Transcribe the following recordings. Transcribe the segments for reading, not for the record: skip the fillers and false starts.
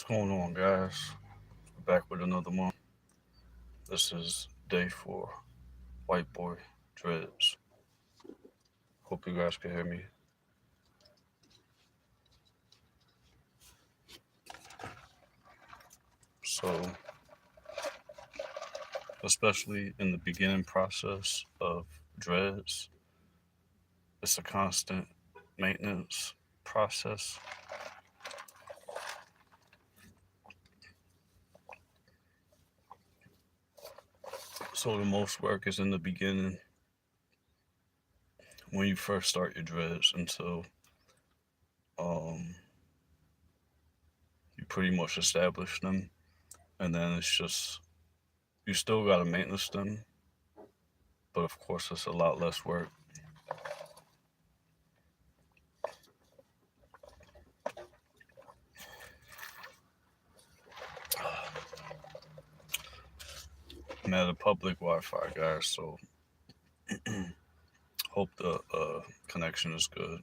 What's going on, guys? We're back with another month. This is day 4, White Boy Dreads. Hope you guys can hear me. So, especially in the beginning process of dreads, it's a constant maintenance process. So, the most work is in the beginning when you first start your dreads until um, you pretty much establish them. And then it's just, you still got to maintenance them, but of course, it's a lot less work. I'm at a public Wi-Fi, guys, so hope the connection is good.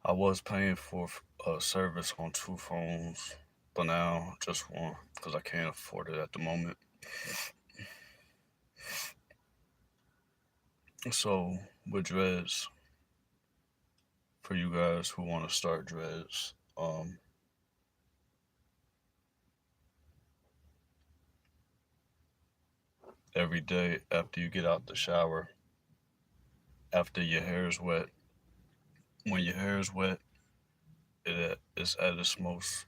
I was paying for a service on 2 phones, but now just one because I can't afford it at the moment. So with dreads, for you guys who want to start dreads, every day after you get out the shower, after your hair is wet, when your hair is wet, it is at its most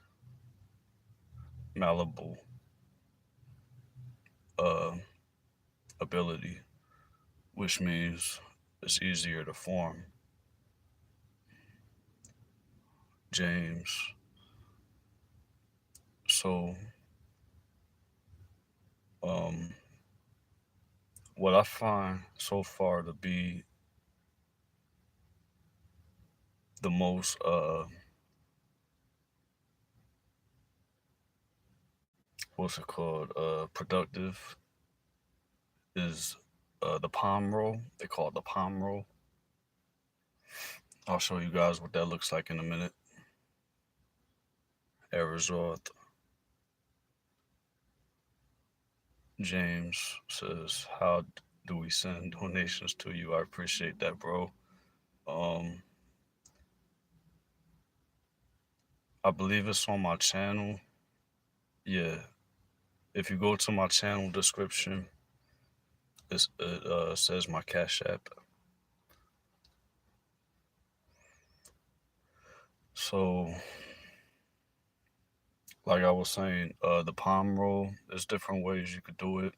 malleable uh, ability, which means it's easier to form. James. So, um, what I find so far to be the most, what's it called, productive is the palm roll. They call it the palm roll. I'll show you guys what that looks like in a minute. Arizona James says, "How do we send donations to you?" I appreciate that, bro. Um, I believe it's on my channel. Yeah, if you go to my channel description, it says my Cash App. So, like I was saying, the palm roll, there's different ways you could do it.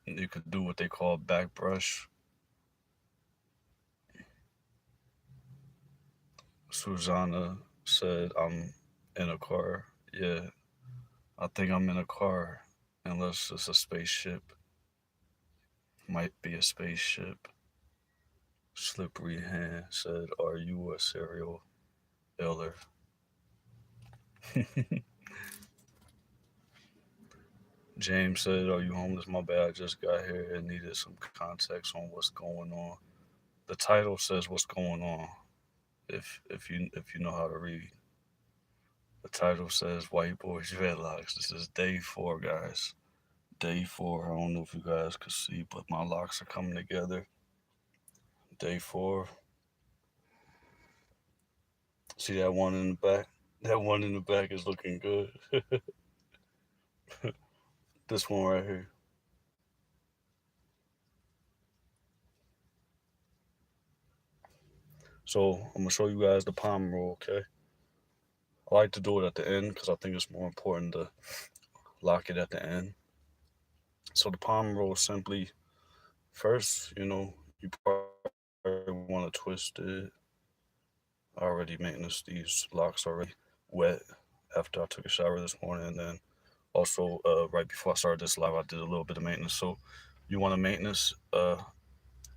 You could do what they call back brush. Susanna said, "I'm in a car." Yeah, I think I'm in a car, unless it's a spaceship. Might be a spaceship. Slippery Hand said, "Are you a serial killer?" James said, "Are you homeless?" My bad, I just got here and needed some context on what's going on. The title says what's going on. If you know how to read, the title says White Boys Dreadlocks. This is day 4, guys. Day 4. I don't know if you guys could see, but my locks are coming together. Day 4. See that one in the back? That one in the back is looking good. This one right here. So I'm gonna show you guys the palm roll, okay? I like to do it at the end because I think it's more important to lock it at the end. So the palm roll simply first, you probably want to twist it. I already maintenance these locks already wet after I took a shower this morning, and then also right before I started this live, I did a little bit of maintenance. So you want to maintenance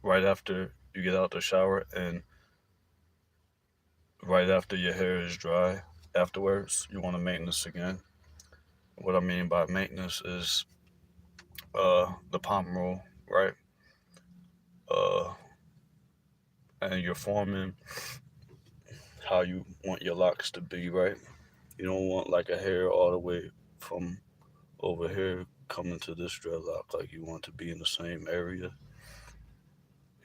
right after you get out the shower and right after your hair is dry. Afterwards, you want to maintenance again. What I mean by maintenance is the palm roll, right? Uh, and you're forming how you want your locks to be, right? You don't want like a hair all the way from over here coming to this dreadlock. Like you want to be in the same area.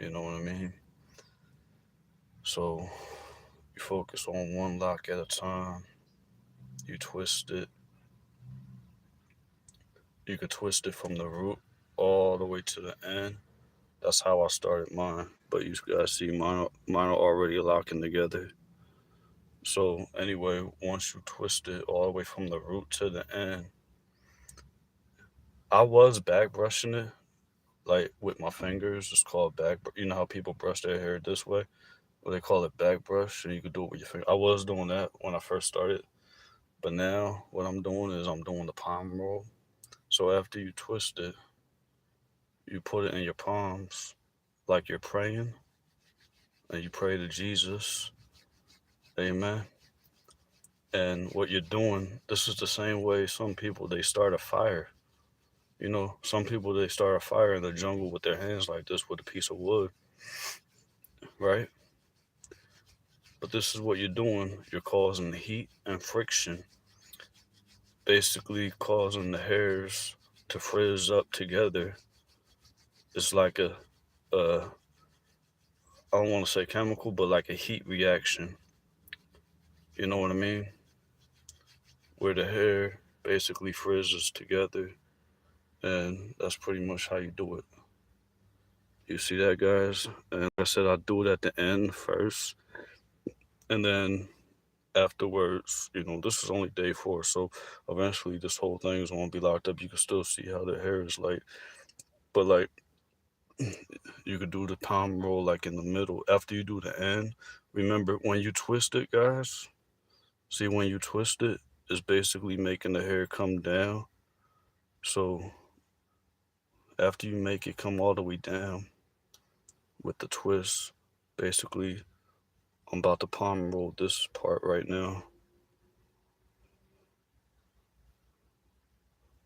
You know what I mean? So you focus on one lock at a time. You twist it. You could twist it from the root all the way to the end. That's how I started mine. But you guys see mine are already locking together. So anyway, once you twist it all the way from the root to the end, I was back brushing it like with my fingers. It's called back. You know how people brush their hair this way? Well, they call it back brush, and you could do it with your finger. I was doing that when I first started, but now what I'm doing is I'm doing the palm roll. So after you twist it, you put it in your palms like you're praying, and you pray to Jesus. Amen. And what you're doing, this is the same way some people they start a fire. You know, some people they start a fire in the jungle with their hands like this with a piece of wood, right? But this is what you're doing. You're causing heat and friction, basically causing the hairs to frizz up together. It's like a I don't want to say chemical, but like a heat reaction. You know what I mean? Where the hair basically frizzes together, and that's pretty much how you do it. You see that, guys? And like I said, I do it at the end first, and then afterwards, this is only day 4, so eventually this whole thing is gonna be locked up. You can still see how the hair is like, but like you could do the palm roll like in the middle. After you do the end, remember when you twist it, guys. See when you twist it, it's basically making the hair come down. So after you make it come all the way down with the twist, basically I'm about to palm roll this part right now.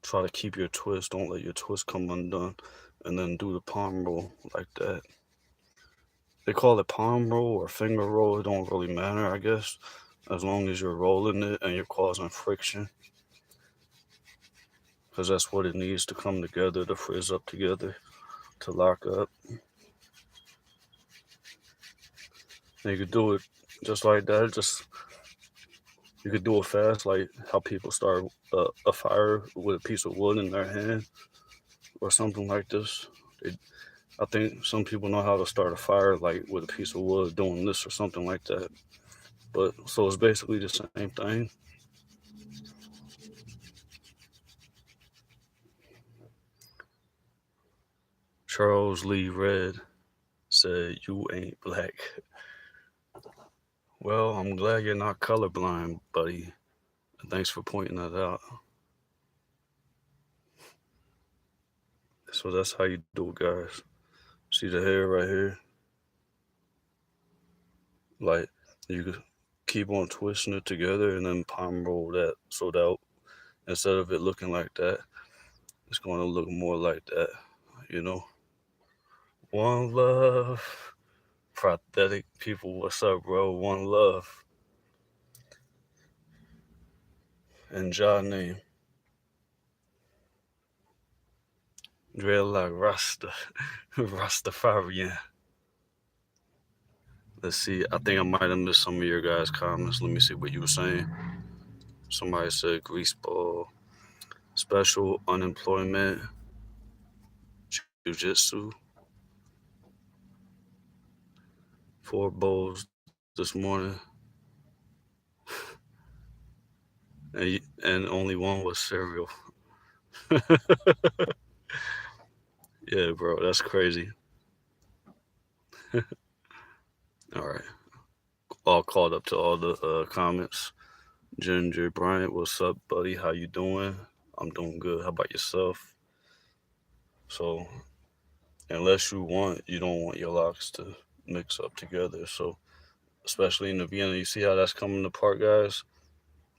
Try to keep your twist, don't let your twist come undone, and then do the palm roll like that. They call it palm roll or finger roll, it don't really matter, I guess, as long as you're rolling it and you're causing friction, because that's what it needs to come together, to frizz up together, to lock up. And you could do it just like that, you could do it fast, like how people start a fire with a piece of wood in their hand or something like this. I think some people know how to start a fire like with a piece of wood doing this or something like that. But so it's basically the same thing. Charles Lee Red said, "You ain't black." Well, I'm glad you're not colorblind, buddy. And thanks for pointing that out. So that's how you do it, guys. See the hair right here? Like, you could keep on twisting it together and then palm roll that. So that instead of it looking like that, it's going to look more like that, you know? One love. Prosthetic people, what's up, bro? One love. And Jah name. Dreadlock Rasta. Rastafarian. Let's see. I think I might have missed some of your guys' comments. Let me see what you were saying. Somebody said greaseball, special unemployment, jujitsu, 4 bowls this morning, and only one was cereal. Yeah, bro, that's crazy. All right, all caught up to all the comments. Ginger Bryant, what's up, buddy? How you doing? I'm doing good. How about yourself? So, unless you don't want your locks to mix up together. So, especially in the beginning, you see how that's coming apart, guys?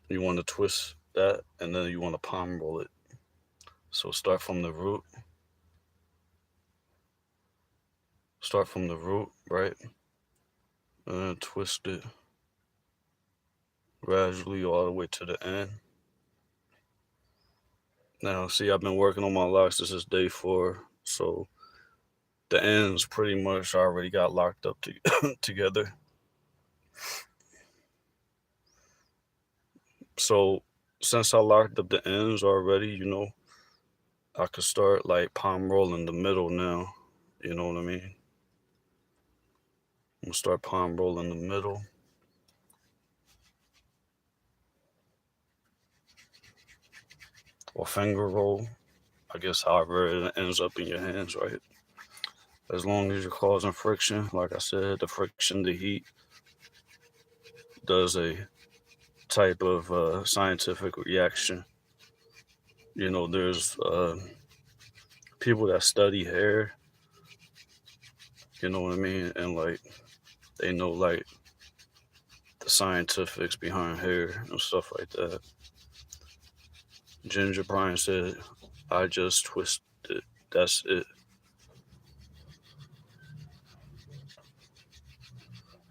You want to twist that, and then you want to palm roll it. So, start from the root, right? And then twist it gradually all the way to the end. Now, see, I've been working on my locks. This is day 4, so the ends pretty much already got locked up together. So since I locked up the ends already, I could start like palm rolling the middle now. You know what I mean? I'm gonna start palm rolling the middle. Or finger roll. I guess however it ends up in your hands, right? As long as you're causing friction, like I said, the friction, the heat does a type of scientific reaction. There's people that study hair, you know what I mean? And like, they know like the scientifics behind hair and stuff like that. Ginger Bryan said, I just twist it. That's it.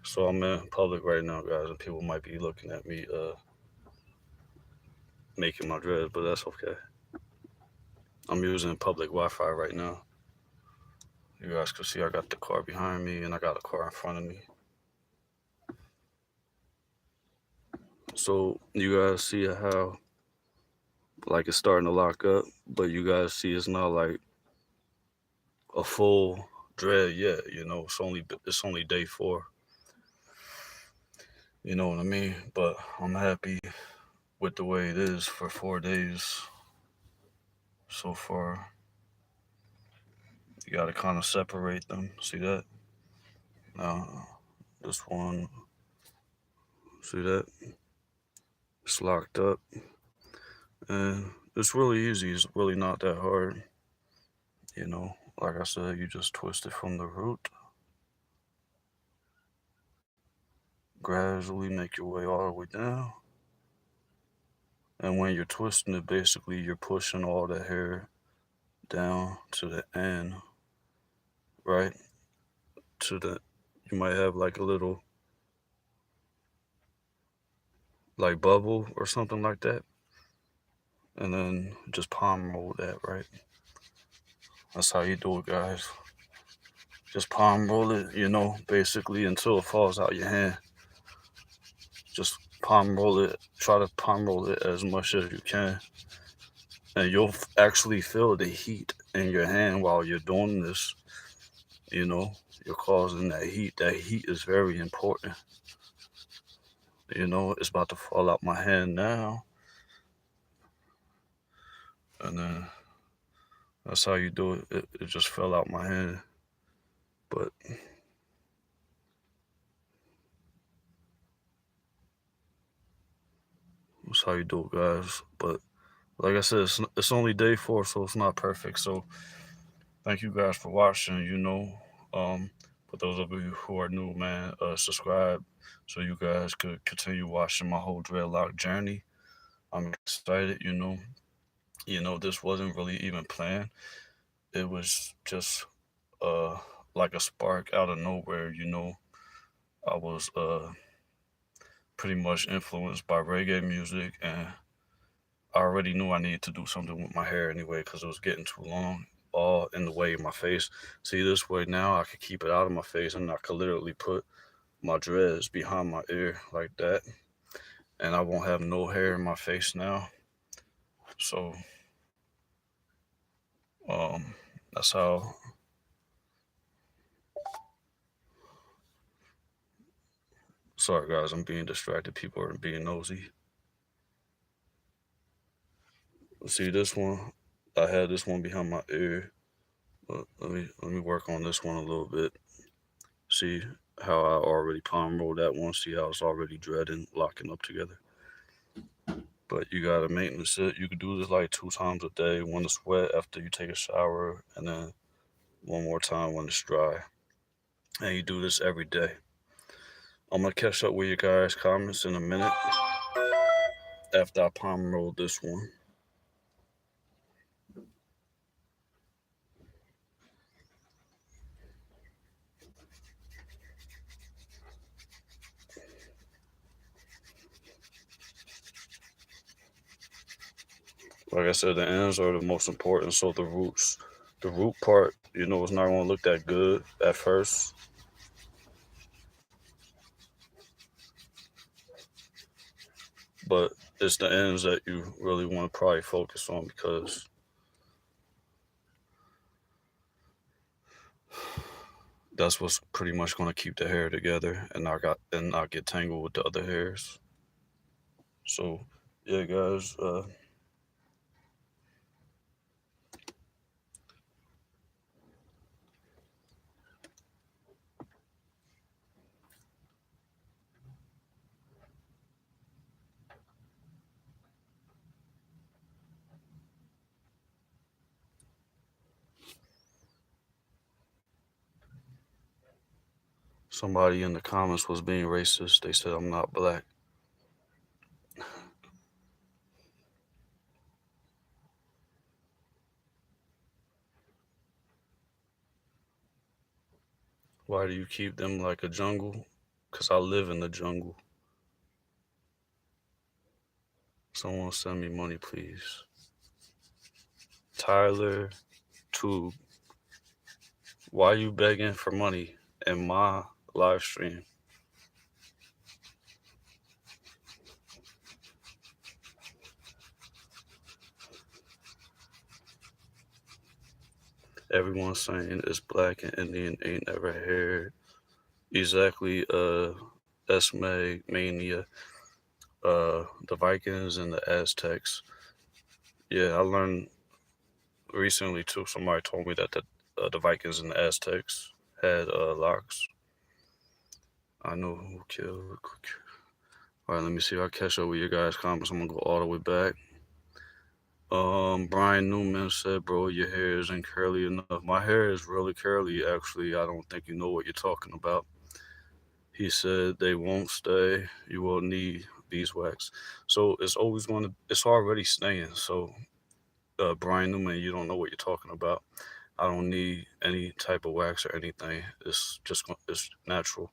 So I'm in public right now, guys, and people might be looking at me making my dreads, but that's okay. I'm using public Wi-Fi right now. You guys can see I got the car behind me and I got a car in front of me. So you guys see how like it's starting to lock up, but you guys see it's not like a full dread yet. It's only day 4. You know what I mean? But I'm happy with the way it is for 4 days so far. You gotta kind of separate them. See that? Now, this one, see that? It's locked up. And it's really easy. It's really not that hard. Like I said, you just twist it from the root. Gradually make your way all the way down. And when you're twisting it, basically you're pushing all the hair down to the end, right? You might have like a little like bubble or something like that. And then just palm roll that, right? That's how you do it, guys. Just palm roll it, basically until it falls out your hand. Just palm roll it. Try to palm roll it as much as you can. And you'll actually feel the heat in your hand while you're doing this. You're causing that heat. That heat is very important. It's about to fall out my hand now. And then that's how you do it. It just fell out my hand. But that's how you do it, guys. But like I said, it's only day 4, so it's not perfect. So thank you guys for watching. For those of you who are new, man, subscribe so you guys could continue watching my whole dreadlock journey. I'm excited. This wasn't really even planned. It was just like a spark out of nowhere. I was pretty much influenced by reggae music, and I already knew I needed to do something with my hair anyway because it was getting too long, all in the way of my face. See, this way now I could keep it out of my face, and I could literally put my dreads behind my ear like that, and I won't have no hair in my face now. So that's how. Sorry guys, I'm being distracted. People are being nosy. See this one? I had this one behind my ear. Let me work on this one a little bit. See how I already palm rolled that one. See how it's already dreading, locking up together. But you gotta maintenance it. You could do this like 2 times a day when it's wet after you take a shower, and then one more time when it's dry. And you do this every day. I'm gonna catch up with you guys' comments in a minute after I palm roll this one. Like I said, the ends are the most important. So the root part, you know, it's not going to look that good at first. But it's the ends that you really want to probably focus on because that's what's pretty much going to keep the hair together and not get tangled with the other hairs. So yeah, guys. Somebody in the comments was being racist. They said I'm not black. Why do you keep them like a jungle? Because I live in the jungle. Someone send me money, please. Tyler, Tube, why you begging for money in my live stream? Everyone's saying it's black and Indian ain't never heard. Exactly, Esme, Mania, the Vikings and the Aztecs. Yeah, I learned recently too. Somebody told me that the Vikings and the Aztecs had locks. I know who killed. All right, let me see if I catch up with your guys' comments. I'm gonna go all the way back. Brian Newman said, "Bro, your hair isn't curly enough." My hair is really curly, actually. I don't think you know what you're talking about. He said they won't stay. You will need beeswax. So it's always going to. It's already staying. So, Brian Newman, you don't know what you're talking about. I don't need any type of wax or anything. It's natural.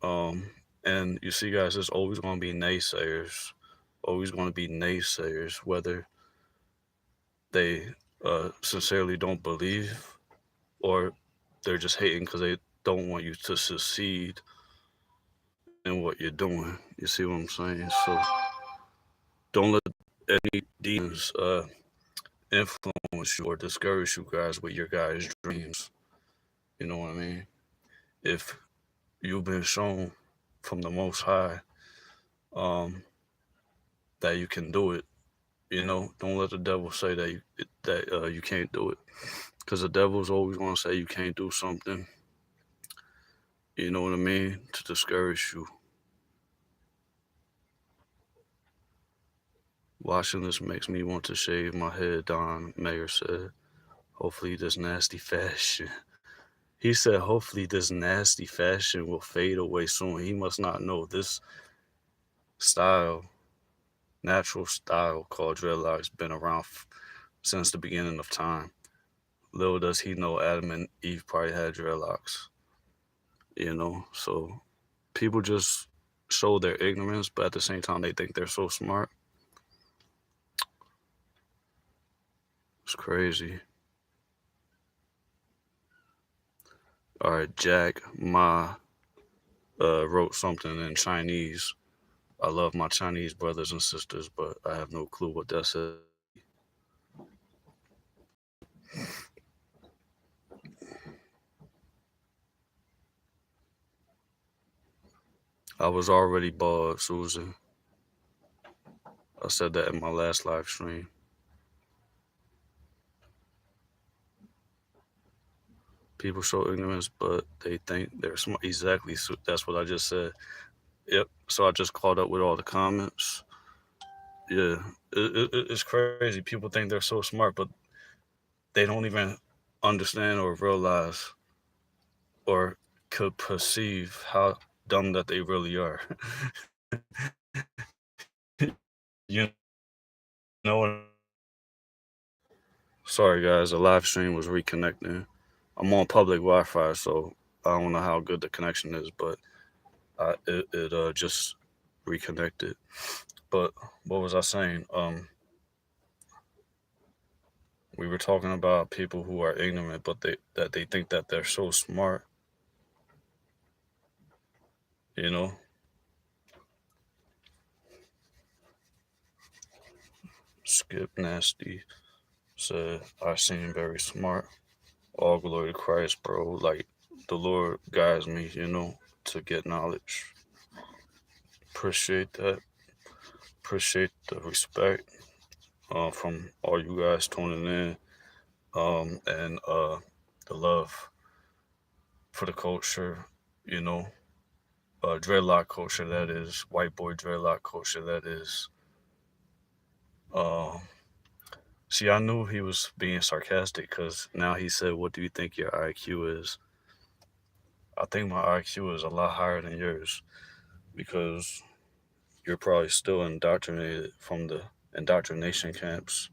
Um, and you see, guys, there's always going to be naysayers. Always going to be naysayers, whether they sincerely don't believe or they're just hating because they don't want you to succeed in what you're doing. You see what I'm saying? So don't let any demons influence you or discourage you guys with your guys' dreams. You know what I mean? If you've been shown from the Most High um, that you can do it, you know, don't let the devil say that you can't do it, because the devil's always going to say you can't do something. You know what I mean? To discourage you. Watching this makes me want to shave my head, Don Mayer said. Hopefully this nasty fashion. He said, hopefully this nasty fashion will fade away soon. He must not know this style, natural style called dreadlocks, been around since the beginning of time. Little does he know Adam and Eve probably had dreadlocks, you know? So people just show their ignorance, but at the same time, they think they're so smart. It's crazy. All right, Jack Ma wrote something in Chinese. I love my Chinese brothers and sisters, but I have no clue what that said. I was already bald, Susan. I said that in my last live stream. People show ignorance, but they think they're smart. Exactly. So that's what I just said. Yep. So I just caught up with all the comments. Yeah. It's crazy. People think they're so smart, but they don't even understand or realize or could perceive how dumb that they really are. You know. Sorry, guys. The live stream was reconnecting. I'm on public Wi-Fi, so I don't know how good the connection is, but it just reconnected. But what was I saying? We were talking about people who are ignorant, but they think that they're so smart. You know, Skip Nasty said, "I seem very smart." All glory to Christ, bro. Like the Lord guides me, to get knowledge. Appreciate that. Appreciate the respect from all you guys tuning in, and the love for the culture, you know, dreadlock culture, that is, white boy dreadlock culture, that is. Uh, See, I knew he was being sarcastic because now he said, "What do you think your IQ is?" I think my IQ is a lot higher than yours because you're probably still indoctrinated from the indoctrination camps.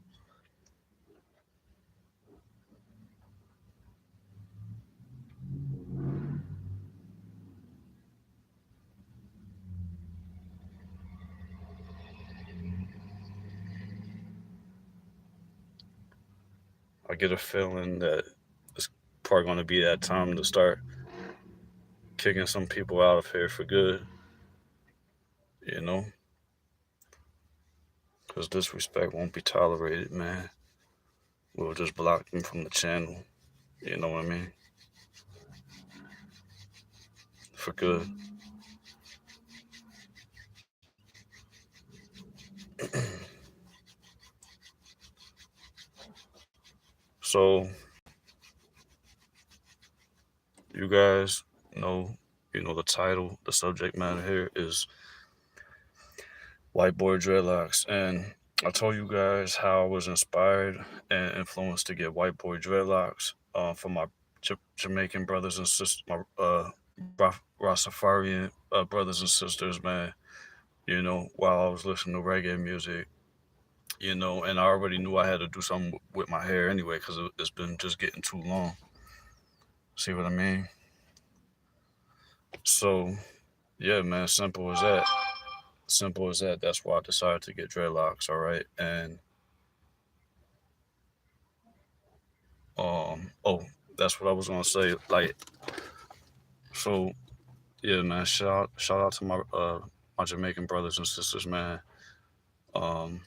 I get a feeling that it's probably going to be that time to start kicking some people out of here for good, you know, because disrespect won't be tolerated, man. We'll just block them from the channel, you know what I mean? For good. So, you guys know, the title, the subject matter here is White Boy Dreadlocks. And I told you guys how I was inspired and influenced to get White Boy Dreadlocks from my Jamaican brothers and sisters, my Rastafarian brothers and sisters, man. While I was listening to reggae music, and I already knew I had to do something with my hair anyway because it's been just getting too long. See what I mean? So, yeah, man, simple as that. Simple as that. That's why I decided to get dreadlocks, all right? And oh, that's what I was gonna say. Like, so yeah, man. Shout out to my Jamaican brothers and sisters, man. Um,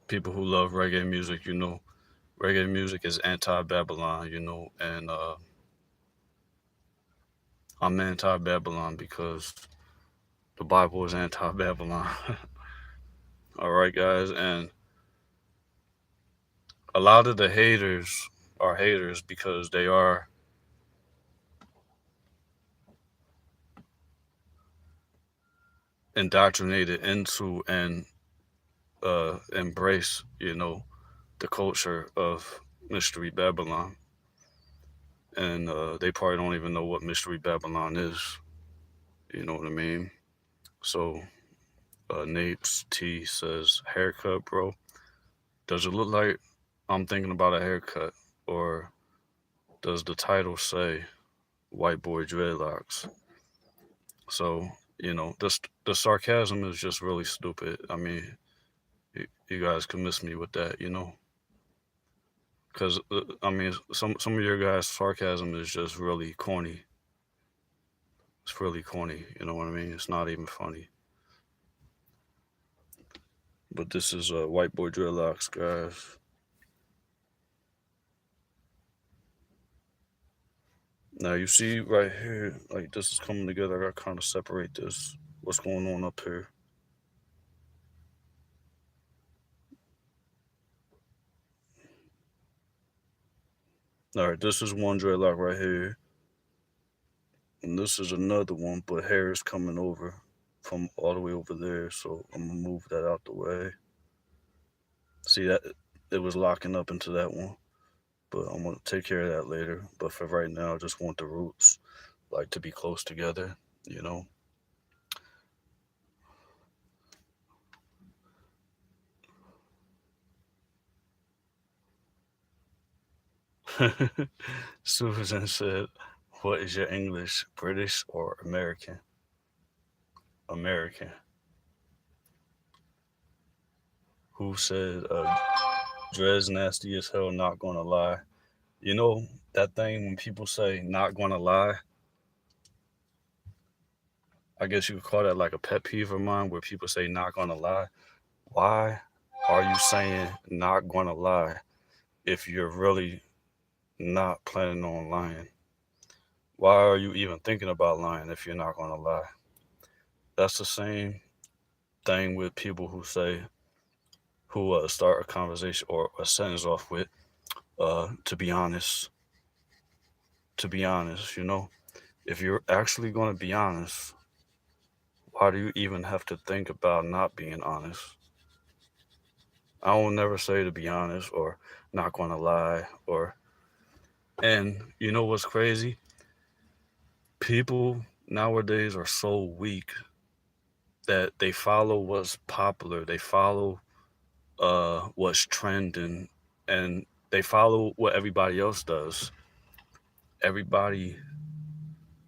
People who love reggae music, reggae music is anti-Babylon, and I'm anti-Babylon because the Bible is anti-Babylon. All right, guys, and a lot of the haters are haters because they are indoctrinated into and embrace, the culture of Mystery Babylon. And they probably don't even know what Mystery Babylon is. You know what I mean? So, Nate's T says, haircut, bro. Does it look like I'm thinking about a haircut? Or does the title say White Boy Dreadlocks? So, the sarcasm is just really stupid. I mean, you guys can miss me with that, because I mean, some of your guys' sarcasm is just really corny. It's really corny. You know what I mean? It's not even funny. But this is White Boy Dreadlocks, guys. Now you see right here, like this is coming together. I got to kind of separate this. What's going on up here? All right, this is one dreadlock right here, and this is another one, but hair is coming over from all the way over there. So I'm gonna move that out the way. See that it was locking up into that one, but I'm gonna take care of that later. But for right now, I just want the roots like to be close together, you know. Susan said, "What is your English, British or American?" American. Who said? Dread's nasty as hell, not gonna lie. You know that thing when people say not gonna lie, I guess you could call that like a pet peeve of mine where people say not gonna lie. Why are you saying not gonna lie if you're really not planning on lying? Why are you even thinking about lying if you're not gonna lie? That's the same thing with people who say, who start a conversation or a sentence off with, to be honest, you know? If you're actually going to be honest, why do you even have to think about not being honest? I will never say to be honest or not going to lie or, and you know what's crazy? People nowadays are so weak that they follow what's popular. They follow what's trending and they follow what everybody else does. Everybody,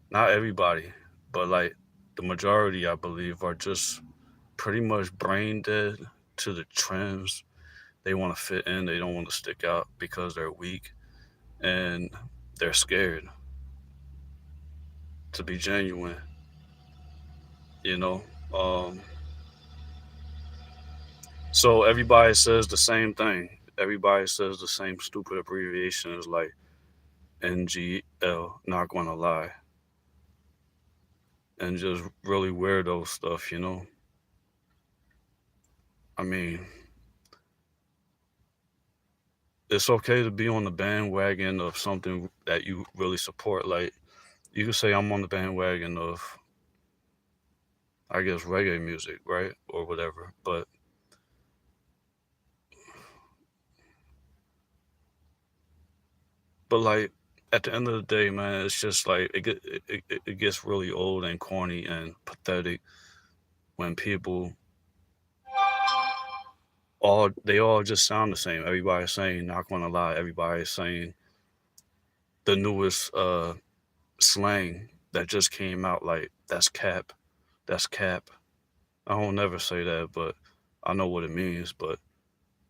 not everybody, but like the majority, I believe, are just pretty much brain dead to the trends. They want to fit in, they don't want to stick out because they're weak and they're scared to be genuine, you know? Um, so everybody says the same thing. Everybody says the same stupid abbreviations like NGL, not gonna lie, and just really weirdo stuff, you know? I mean, it's okay to be on the bandwagon of something that you really support. Like, you could say I'm on the bandwagon of, I guess, reggae music, right? Or whatever. But like, at the end of the day, man, it's just like, it gets really old and corny and pathetic when people all just sound the same. Everybody's saying, not gonna lie, everybody's saying the newest slang that just came out, like, that's cap. That's cap. I don't never say that, but I know what it means. But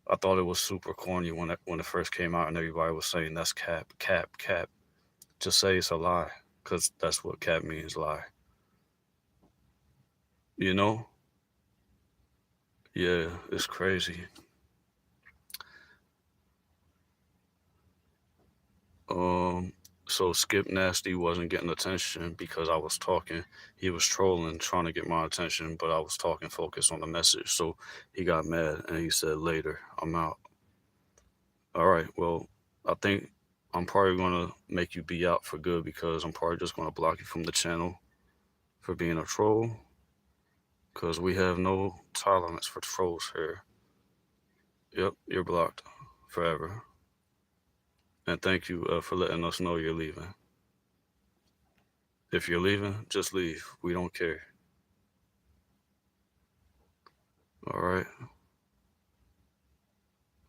I thought it was super corny when it first came out, and everybody was saying that's cap, cap, cap. Just say it's a lie, cause that's what cap means, lie. You know? Yeah, it's crazy. Um, so Skip Nasty wasn't getting attention because I was talking. He was trolling, trying to get my attention, but I was talking, focused on the message. So he got mad and he said, "Later, I'm out." All right, well, I think I'm probably gonna make you be out for good because I'm probably just gonna block you from the channel for being a troll because we have no tolerance for trolls here. Yep, you're blocked forever. And thank you for letting us know you're leaving. If you're leaving, just leave. We don't care. All right.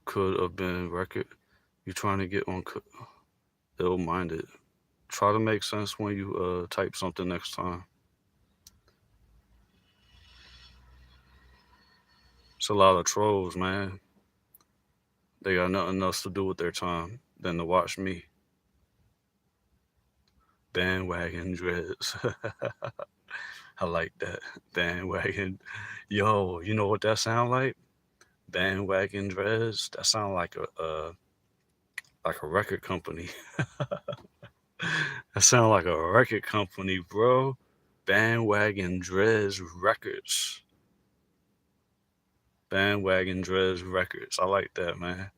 Could have been record. You trying to get on ill-minded. Try to make sense when you type something next time. It's a lot of trolls, man. They got nothing else to do with their time than to watch me. Bandwagon dreads. I like that. Bandwagon. Yo, you know what that sound like? Bandwagon dreads. That sound like a record company. That sound like a record company, bro. Bandwagon Dreads Records. Bandwagon Dreads Records. I like that, man.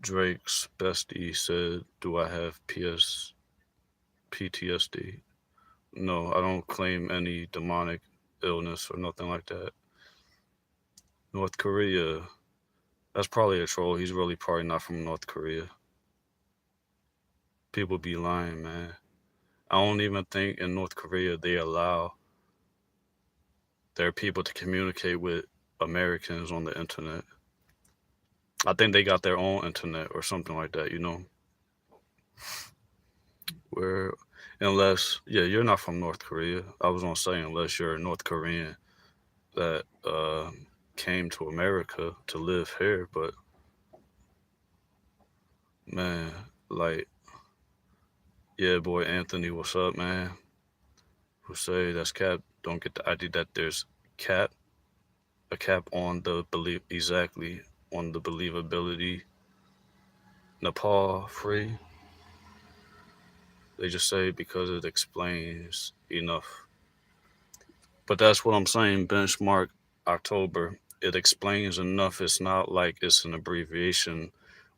Drake's bestie said, "Do I have PTSD?" No, I don't claim any demonic illness or nothing like that. North Korea. That's probably a troll. He's really probably not from North Korea. People be lying, man. I don't even think in North Korea they allow their people to communicate with Americans on the internet. I think they got their own internet or something like that, you know? Where, unless, yeah, you're not from North Korea. I was gonna say, unless you're a North Korean that came to America to live here, but man, like, yeah, boy Anthony, what's up, man? Who say that's cap? Don't get the idea that there's cap a cap on the belief exactly on the believability. Nepal free. They just say because it explains enough. But that's what I'm saying. Benchmark October. It explains enough. It's not like it's an abbreviation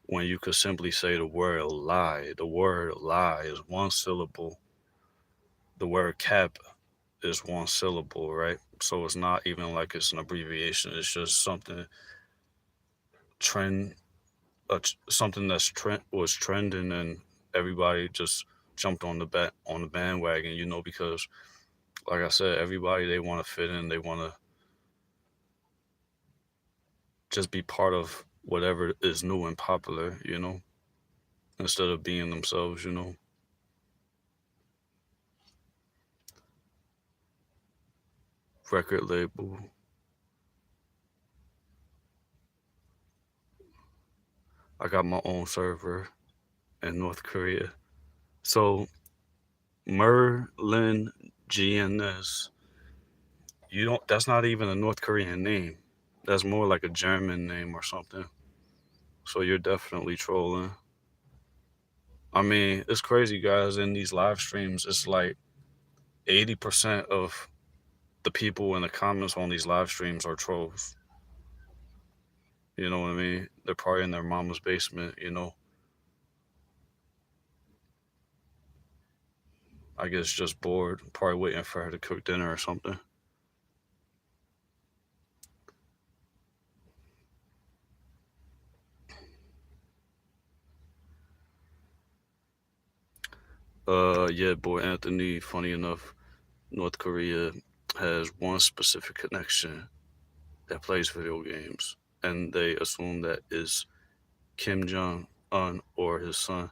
when you could simply say the word lie. The word lie is one syllable. The word cap is one syllable, right? So it's not even like it's an abbreviation. It's just something trend, something that's was trending, and everybody just jumped on the bandwagon. Because like I said, everybody they want to fit in. They want to just be part of whatever is new and popular. Instead of being themselves. Record label. I got my own server in North Korea. So Merlin GNS. You don't. That's not even a North Korean name. That's more like a German name or something. So you're definitely trolling. I mean, it's crazy, guys. In these live streams, it's like 80% of the people in the comments on these live streams are trolls. You know what I mean? They're probably in their mama's basement. I guess just bored, probably waiting for her to cook dinner or something. Yeah, boy, Anthony, funny enough, North Korea has one specific connection that plays video games, and they assume that is Kim Jong Un or his son.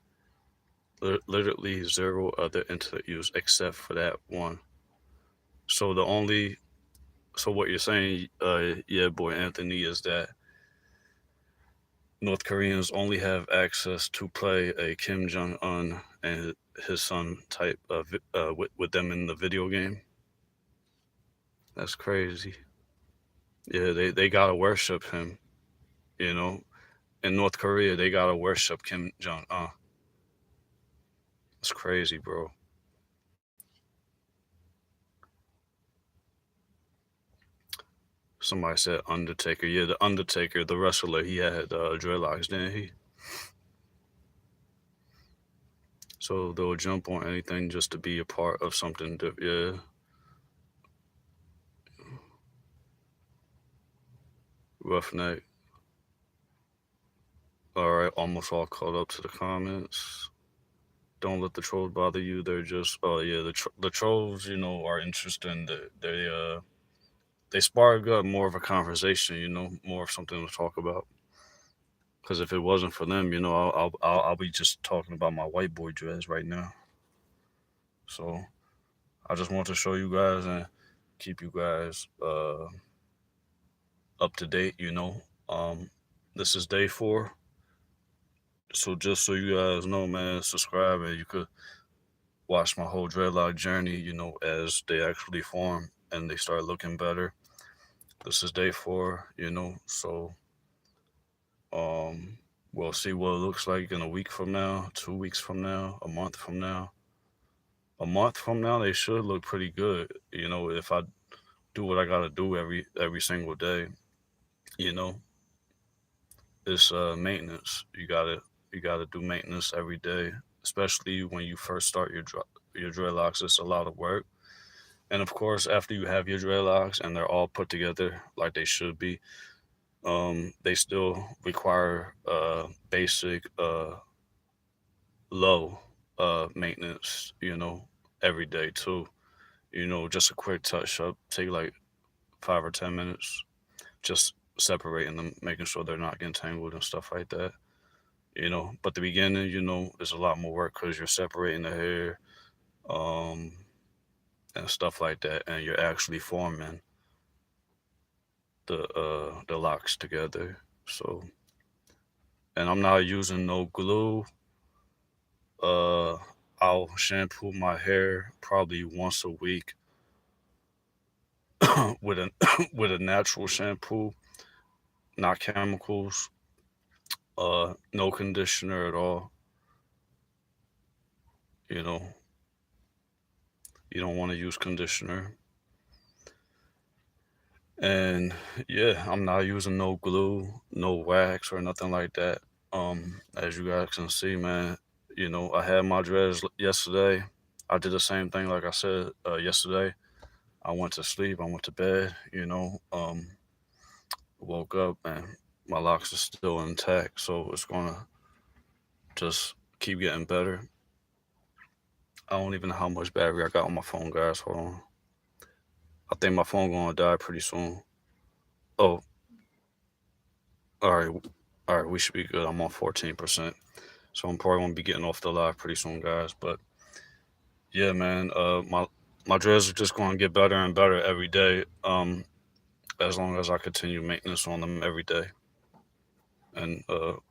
Literally zero other internet use except for that one. So what you're saying, yeah, boy, Anthony, is that North Koreans only have access to play a Kim Jong Un and his son type of with them in the video game. That's crazy. Yeah, they gotta worship him. You know, in North Korea, they gotta worship Kim Jong Un. It's crazy, bro. Somebody said Undertaker. Yeah, the Undertaker, the wrestler, he had dreadlocks, didn't he? So they'll jump on anything just to be a part of something. Yeah. Roughneck. All right, almost all caught up to the comments. Don't let the trolls bother you. They're just, oh yeah, the trolls, are interesting. They spark up more of a conversation. More of something to talk about. Because if it wasn't for them, I'll be just talking about my white boy dress right now. So I just want to show you guys and keep you guys up to date. This is day 4. So just so you guys know, man, subscribe and you could watch my whole dreadlock journey. As they actually form and they start looking better. This is day 4. So we'll see what it looks like in a week from now, 2 weeks from now, a month from now. A month from now, they should look pretty good. If I do what I gotta do every single day. You know, it's maintenance. You gotta do maintenance every day, especially when you first start your dreadlocks. It's a lot of work, and of course, after you have your dreadlocks and they're all put together like they should be, they still require basic low maintenance. Every day too. Just a quick touch up, take like 5 or 10 minutes, just separating them, making sure they're not getting tangled and stuff like that. But the beginning, is a lot more work because you're separating the hair, um, and stuff like that, and you're actually forming the locks together. So, and I'm not using no glue. Uh, I'll shampoo my hair probably once a week with a with a natural shampoo, not chemicals. No conditioner at all. You know, you don't want to use conditioner. And yeah, I'm not using no glue, no wax or nothing like that. As you guys can see, man, I had my dreads yesterday. I did the same thing, like I said, yesterday. I went to sleep, I went to bed, woke up and my locks are still intact. So it's gonna just keep getting better. I don't even know how much battery I got on my phone, guys. Hold on. I think my phone gonna die pretty soon. Oh, all right. All right, we should be good. I'm on 14%. So I'm probably gonna be getting off the live pretty soon, guys. But yeah, man, my dreads are just gonna get better and better every day. As long as I continue maintenance on them every day. And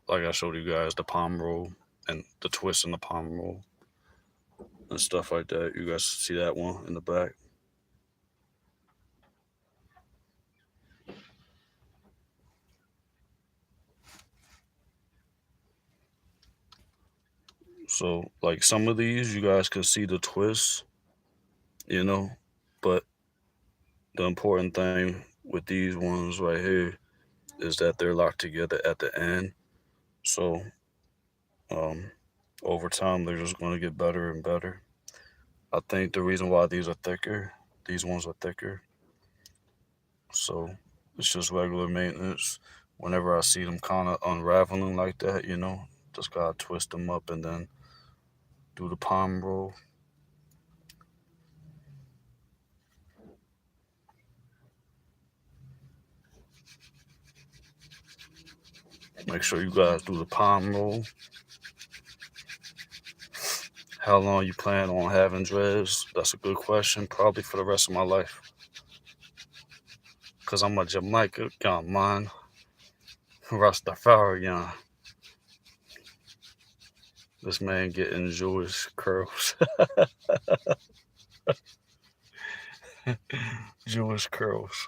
like I showed you guys, the palm roll and the twist in the palm roll and stuff like that. You guys see that one in the back. So like some of these, you guys can see the twist, you know, but the important thing with these ones right here is that they're locked together at the end. So um, over time, they're just going to get better and better. I think the reason why these ones are thicker. So it's just regular maintenance. Whenever I see them kind of unraveling like that, just gotta twist them up and then do the palm roll. Make sure you guys do the palm roll. How long you plan on having dreads? That's a good question. Probably for the rest of my life. Cause I'm a Jamaican man, Rastafarian. This man getting Jewish curls. Jewish curls.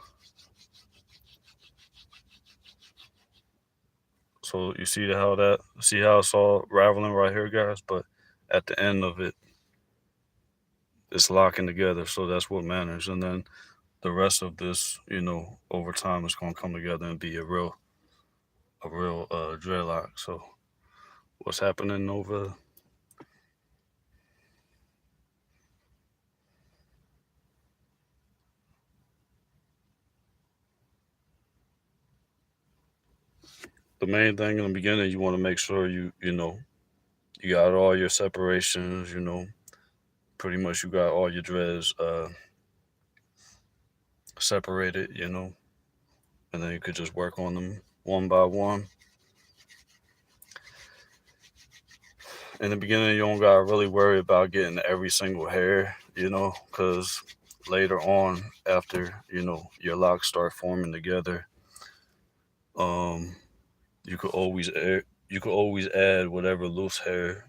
So you see how it's all raveling right here, guys? But at the end of it, it's locking together. So that's what matters. And then the rest of this, over time is gonna come together and be a real dreadlock. So what's happening over? The main thing in the beginning, you want to make sure you got all your separations. Pretty much you got all your dreads separated. And then you could just work on them one by one. In the beginning, you don't gotta really worry about getting every single hair, because later on, after your locks start forming together, um, you could always add whatever loose hair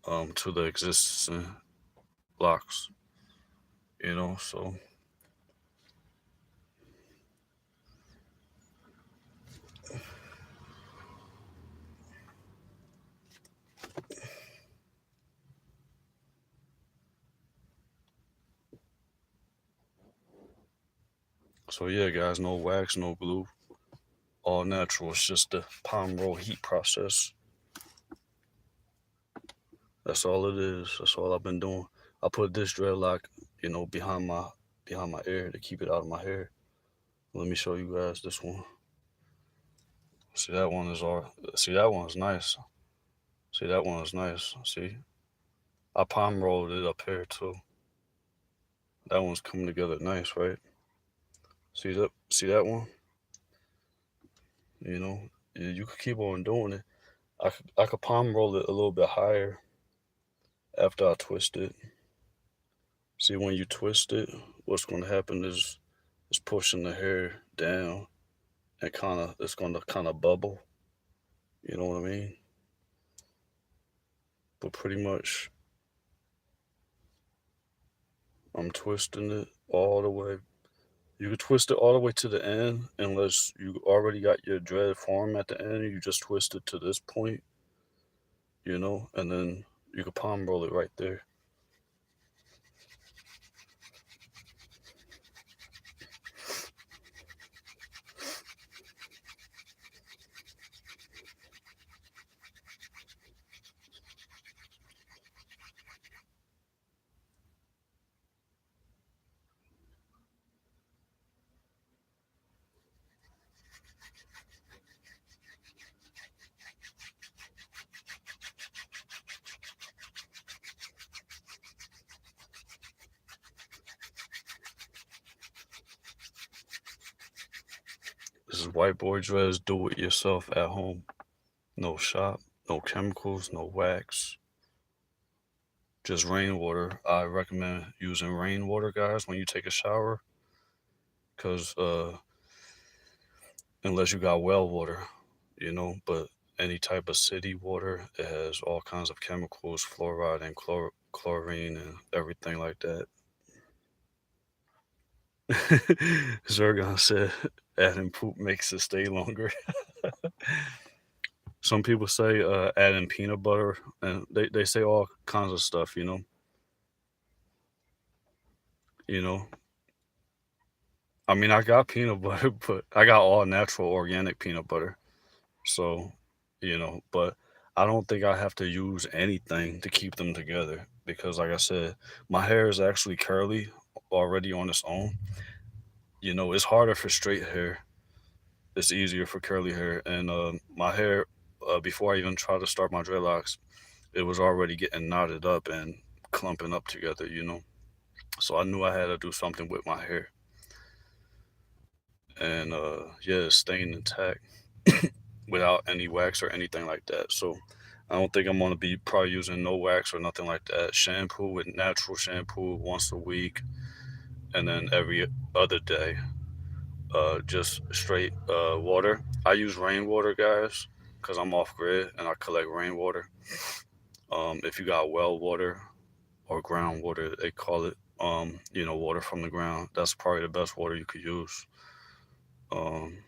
to the existing locks, so yeah, guys, no wax, no glue, all natural. It's just the palm roll heat process. That's all it is. That's all I've been doing. I put this dreadlock, behind my ear to keep it out of my hair. Let me show you guys this one. See that one is all. See that one's nice. See that one is nice. See, I palm rolled it up here too. That one's coming together nice, right? See that? See that one? You could keep on doing it. I could palm roll it a little bit higher after I twist it. See, when you twist it, what's going to happen is it's pushing the hair down and it's gonna kind of bubble. You know what I mean? But pretty much, I'm twisting it all the way. You can twist it all the way to the end unless you already got your dread form at the end. You just twist it to this point, and then you can palm roll it right there. This is white boy dreads, do it yourself at home. No shop, no chemicals, no wax. Just rainwater. I recommend using rainwater, guys, when you take a shower, because unless you got well water, but any type of city water, it has all kinds of chemicals, fluoride and chlorine and everything like that. Zergon said adding poop makes it stay longer. Some people say adding peanut butter, and they say all kinds of stuff, You know, I mean, I got peanut butter, but I got all natural organic peanut butter. So, but I don't think I have to use anything to keep them together because, like I said, my hair is actually curly already on its own. It's harder for straight hair. It's easier for curly hair. And my hair, before I even tried to start my dreadlocks, it was already getting knotted up and clumping up together. So I knew I had to do something with my hair. And yeah, it's staying intact without any wax or anything like that. So I don't think I'm gonna be probably using no wax or nothing like that. Shampoo with natural shampoo once a week, and then every other day, just straight water. I use rainwater, guys, because I'm off grid and I collect rainwater. If you got well water or groundwater, they call it, water from the ground. That's probably the best water you could use. Um,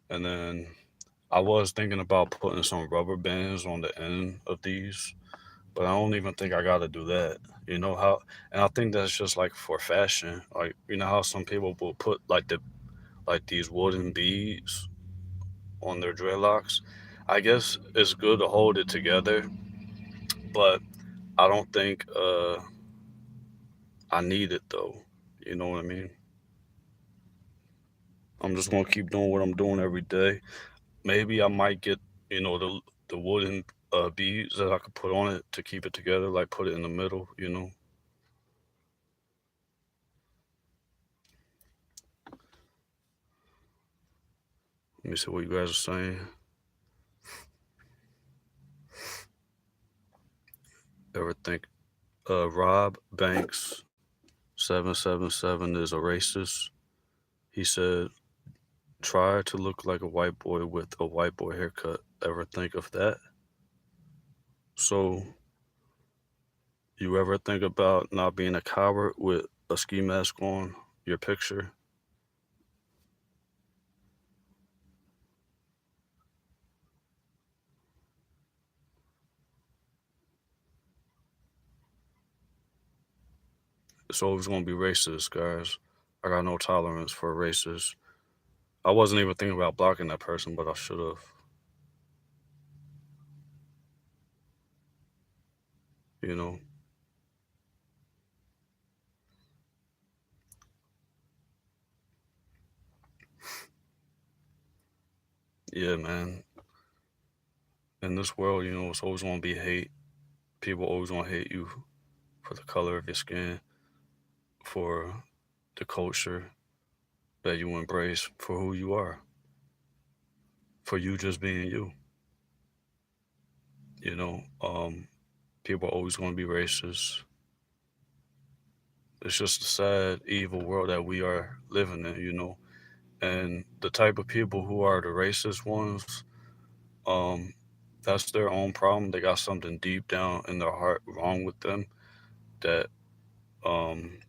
and then I was thinking about putting some rubber bands on the end of these, but I don't even think I got to do that. You know how, and I think that's just like for fashion. Like how some people will put like these wooden beads on their dreadlocks. I guess it's good to hold it together, but I don't think I need it though. You know what I mean? I'm just gonna keep doing what I'm doing every day. Maybe I might get the wooden beads that I could put on it to keep it together, like put it in the middle. Let me see what you guys are saying. Ever think Rob Banks 777 is a racist? He said, try to look like a white boy with a white boy haircut. Ever think of that? So, you ever think about not being a coward with a ski mask on your picture? It's always going to be racist, guys. I got no tolerance for racists. I wasn't even thinking about blocking that person, but I should have. You know? Yeah, man. In this world, it's always going to be hate. People always going to hate you for the color of your skin, for the culture that you embrace, for who you are, for you just being you. You know, people are always going to be racist. it's just a sad, evil world that we are living in, you know. And the type of people who are the racist ones, um, that's their own problem. They got something deep down in their heart wrong with them that um,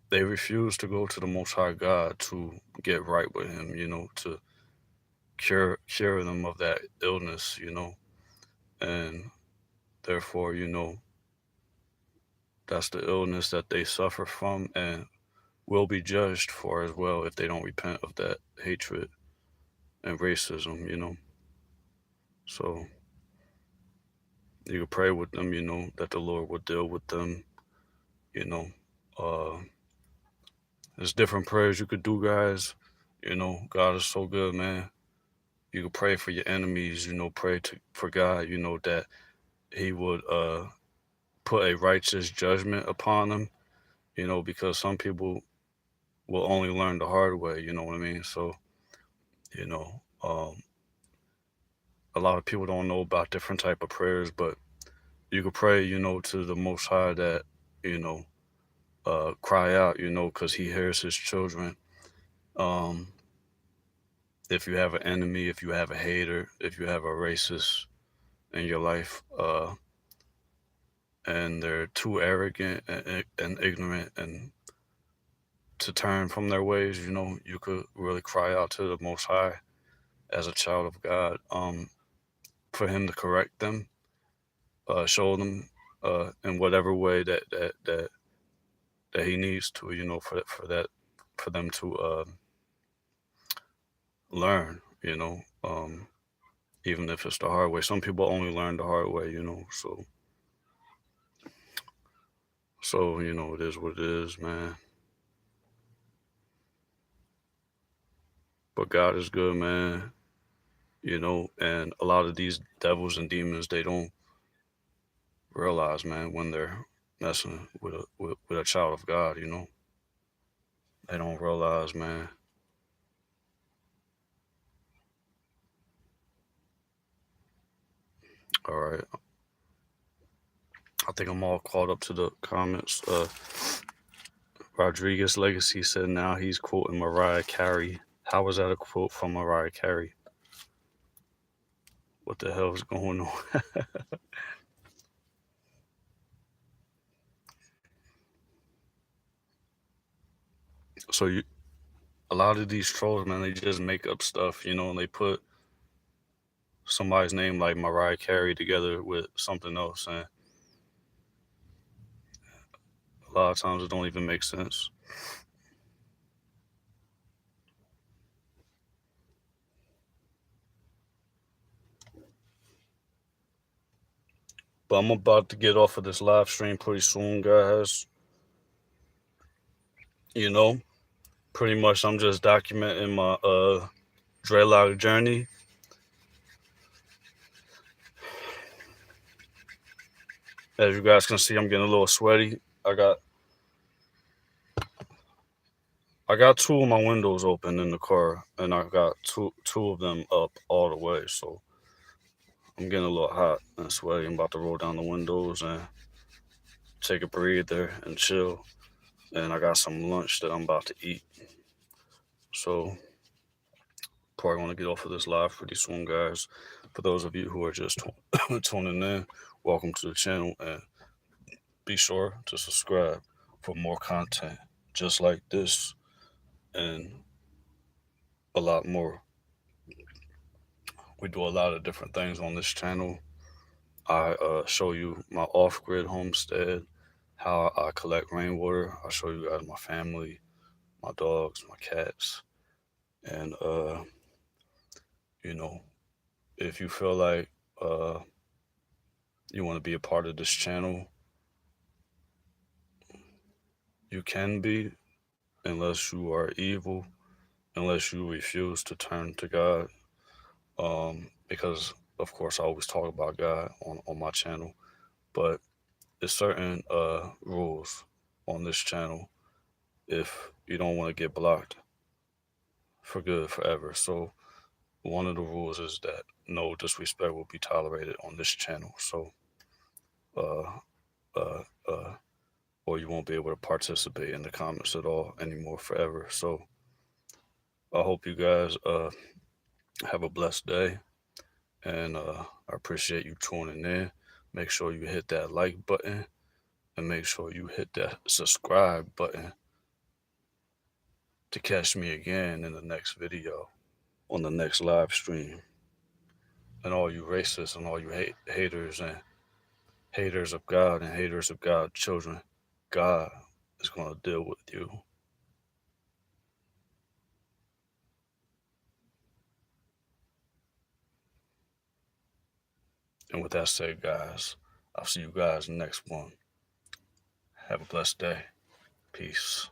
they refuse to go to the Most High God to get right with Him, you know, to cure them of that illness, you know, and therefore, you know, that's the illness that they suffer from and will be judged for as well if they don't repent of that hatred and racism, you know. So you can pray with them, you know, that the Lord will deal with them, you know. Uh, there's different prayers you could do, guys. You know, God is so good, man. You can pray for your enemies, you know, pray for God, you know, that He would put a righteous judgment upon them, you know, because some people will only learn the hard way, you know what I mean? So, you know, a lot of people don't know about different type of prayers, but you could pray, you know, to the Most High that, you know, cry out, you know, because He hears His children. Um, if you have an enemy, if you have a hater, if you have a racist in your life, and they're too arrogant and ignorant and to turn from their ways, you know, you could really cry out to the Most High as a child of God, for Him to correct them, show them in whatever way that He needs to, you know, for them to learn, you know, even if it's the hard way. Some people only learn the hard way, you know. So you know, it is what it is, man. But God is good, man. You know, and a lot of these devils and demons, they don't realize, man, when they're messing with a child of God. You know, they don't realize, man. All right, I think I'm all caught up to the comments. Rodriguez Legacy said now he's quoting Mariah Carey. How was that a quote from Mariah Carey? What the hell is going on? So a lot of these trolls, man, they just make up stuff, you know, and they put somebody's name like Mariah Carey together with something else, and a lot of times it don't even make sense. But I'm about to get off of this live stream pretty soon, guys. You know, pretty much I'm just documenting my dreadlock journey. As you guys can see, I'm getting a little sweaty. I got two of my windows open in the car, and I got two of them up all the way. So I'm getting a little hot and sweaty. I'm about to roll down the windows and take a breather and chill. And I got some lunch that I'm about to eat. So probably want to get off of this live pretty soon, guys. For those of you who are just tuning in, welcome to the channel, and be sure to subscribe for more content just like this and a lot more. We do a lot of different things on this channel. I show you my off-grid homestead, how I collect rainwater. I show you guys my family, my dogs, my cats, and you know, if you feel like uh, you want to be a part of this channel, you can be, unless you are evil, unless you refuse to turn to God. Because of course I always talk about God on my channel, but there's certain rules on this channel if you don't want to get blocked for good forever. So one of the rules is that no disrespect will be tolerated on this channel. So uh, uh, uh, or you won't be able to participate in the comments at all anymore forever. So I hope you guys have a blessed day, and I appreciate you tuning in. Make sure you hit that like button, and make sure you hit that subscribe button to catch me again in the next video, on the next live stream. And all you racists and all you haters and haters of God and haters of God's children, God is going to deal with you. And with that said, guys, I'll see you guys next one. Have a blessed day. Peace.